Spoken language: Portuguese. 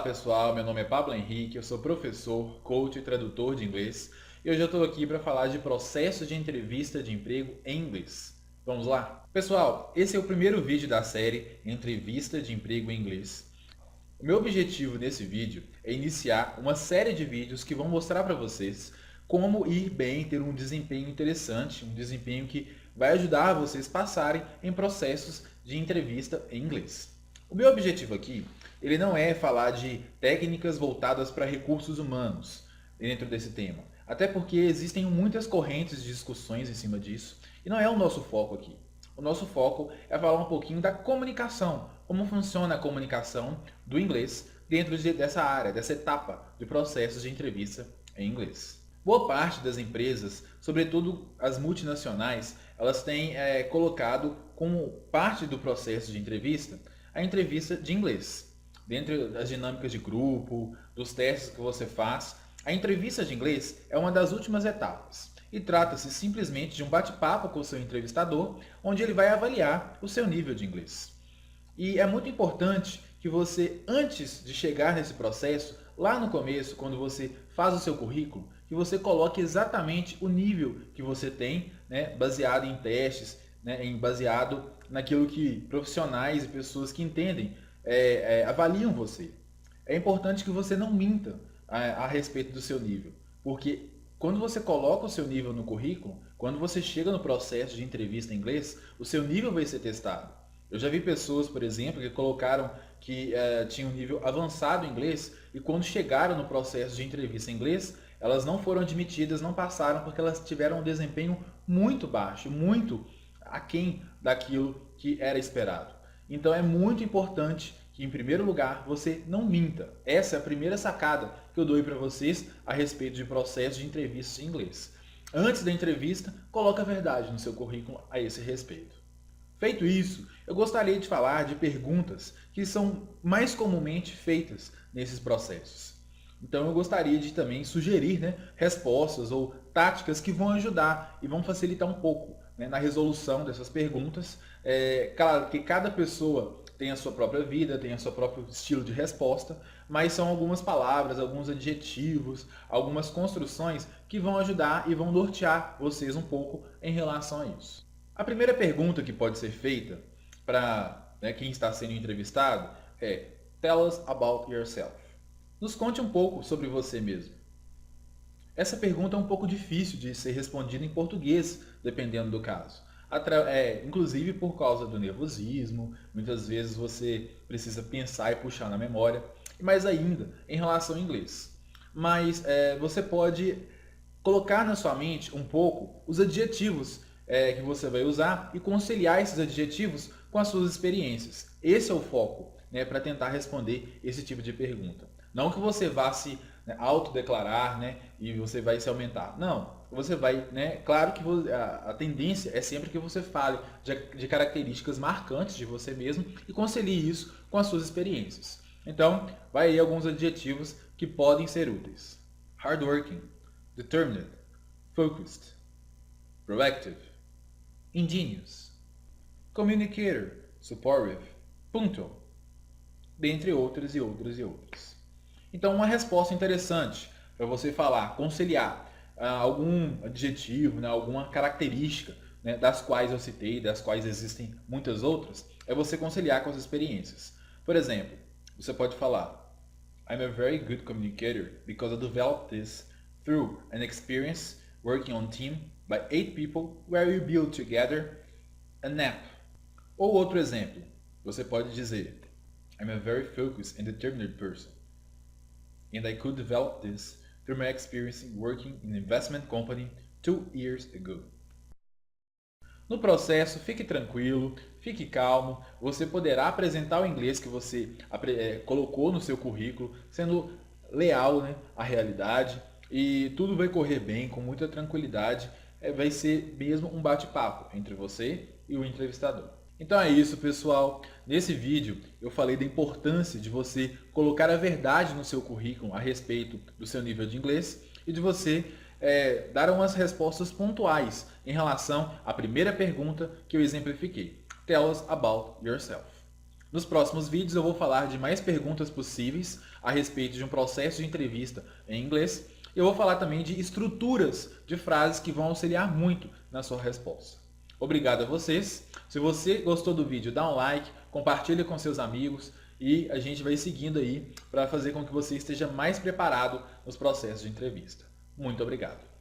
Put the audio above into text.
pessoal, meu nome é Pablo Henrique, eu sou professor, coach e tradutor de inglês e hoje eu estou aqui para falar de processo de entrevista de emprego em inglês. Vamos lá? Pessoal, esse é o primeiro vídeo da série Entrevista de Emprego em Inglês. O meu objetivo nesse vídeo é iniciar uma série de vídeos que vão mostrar para vocês como ir bem, ter um desempenho interessante, um desempenho que vai ajudar vocês a passarem em processos de entrevista em inglês. O meu objetivo aqui, ele não é falar de técnicas voltadas para recursos humanos dentro desse tema, até porque existem muitas correntes de discussões em cima disso e não é o nosso foco aqui. O nosso foco é falar um pouquinho da comunicação, como funciona a comunicação do inglês dentro dessa área, dessa etapa de processos de entrevista em inglês. Boa parte das empresas, sobretudo as multinacionais, elas têm colocado como parte do processo de entrevista a entrevista de inglês. Dentro das dinâmicas de grupo, dos testes que você faz, a entrevista de inglês é uma das últimas etapas. E trata-se simplesmente de um bate-papo com o seu entrevistador, onde ele vai avaliar o seu nível de inglês. E é muito importante que você, antes de chegar nesse processo, lá no começo, quando você faz o seu currículo, que você coloque exatamente o nível que você tem, né, baseado em testes, né, baseado naquilo que profissionais e pessoas que entendem avaliam você. É importante que você não minta a respeito do seu nível, porque quando você coloca o seu nível no currículo, quando você chega no processo de entrevista em inglês, o seu nível vai ser testado. Eu já vi pessoas, por exemplo, que colocaram que tinham um nível avançado em inglês e quando chegaram no processo de entrevista em inglês, elas não foram admitidas, não passaram porque elas tiveram um desempenho muito baixo, muito aquém daquilo que era esperado. Então é muito importante que, em primeiro lugar, você não minta. Essa é a primeira sacada que eu dou para vocês a respeito de processo de entrevista em inglês. Antes da entrevista, coloque a verdade no seu currículo a esse respeito. Feito isso, eu gostaria de falar de perguntas que são mais comumente feitas nesses processos. Então eu gostaria de também sugerir, né, respostas ou táticas que vão ajudar e vão facilitar um pouco, né, na resolução dessas perguntas. Claro que cada pessoa tem a sua própria vida, tem o seu próprio estilo de resposta, mas são algumas palavras, alguns adjetivos, algumas construções que vão ajudar e vão nortear vocês um pouco em relação a isso. A primeira pergunta que pode ser feita para, né, quem está sendo entrevistado é: Tell us about yourself. Nos conte um pouco sobre você mesmo. Essa pergunta é um pouco difícil de ser respondida em português, dependendo do caso. Inclusive por causa do nervosismo, muitas vezes você precisa pensar e puxar na memória, e mais ainda em relação ao inglês. Mas você pode colocar na sua mente um pouco os adjetivos que você vai usar e conciliar esses adjetivos com as suas experiências. Esse é o foco, né, para tentar responder esse tipo de pergunta. Não que você vá se, né, autodeclarar, né, e você vai se aumentar. Não, você vai, né, claro que a tendência é sempre que você fale de características marcantes de você mesmo e concilie isso com as suas experiências. Então, vai aí alguns adjetivos que podem ser úteis: hardworking, determined, focused, proactive, ingenious, communicator, supportive, punctual, dentre outras e outras e outras. Então, uma resposta interessante para você falar, conciliar algum adjetivo, né, alguma característica, né, das quais eu citei, das quais existem muitas outras, é você conciliar com as experiências. Por exemplo, você pode falar: I'm a very good communicator because I developed this through an experience working on team by 8 people where we build together an app. Ou outro exemplo, você pode dizer: I'm a very focused and determined person, and I could develop this through my experience working in an investment company 2 years ago. No processo, fique tranquilo, fique calmo, você poderá apresentar o inglês que você colocou no seu currículo, sendo leal, né, à realidade, e tudo vai correr bem, com muita tranquilidade. Vai ser mesmo um bate-papo entre você e o entrevistador. Então é isso, pessoal. Nesse vídeo eu falei da importância de você colocar a verdade no seu currículo a respeito do seu nível de inglês e de você dar umas respostas pontuais em relação à primeira pergunta que eu exemplifiquei. Tell us about yourself. Nos próximos vídeos eu vou falar de mais perguntas possíveis a respeito de um processo de entrevista em inglês. Eu vou falar também de estruturas de frases que vão auxiliar muito na sua resposta. Obrigado a vocês. Se você gostou do vídeo, dá um like, compartilha com seus amigos e a gente vai seguindo aí para fazer com que você esteja mais preparado nos processos de entrevista. Muito obrigado.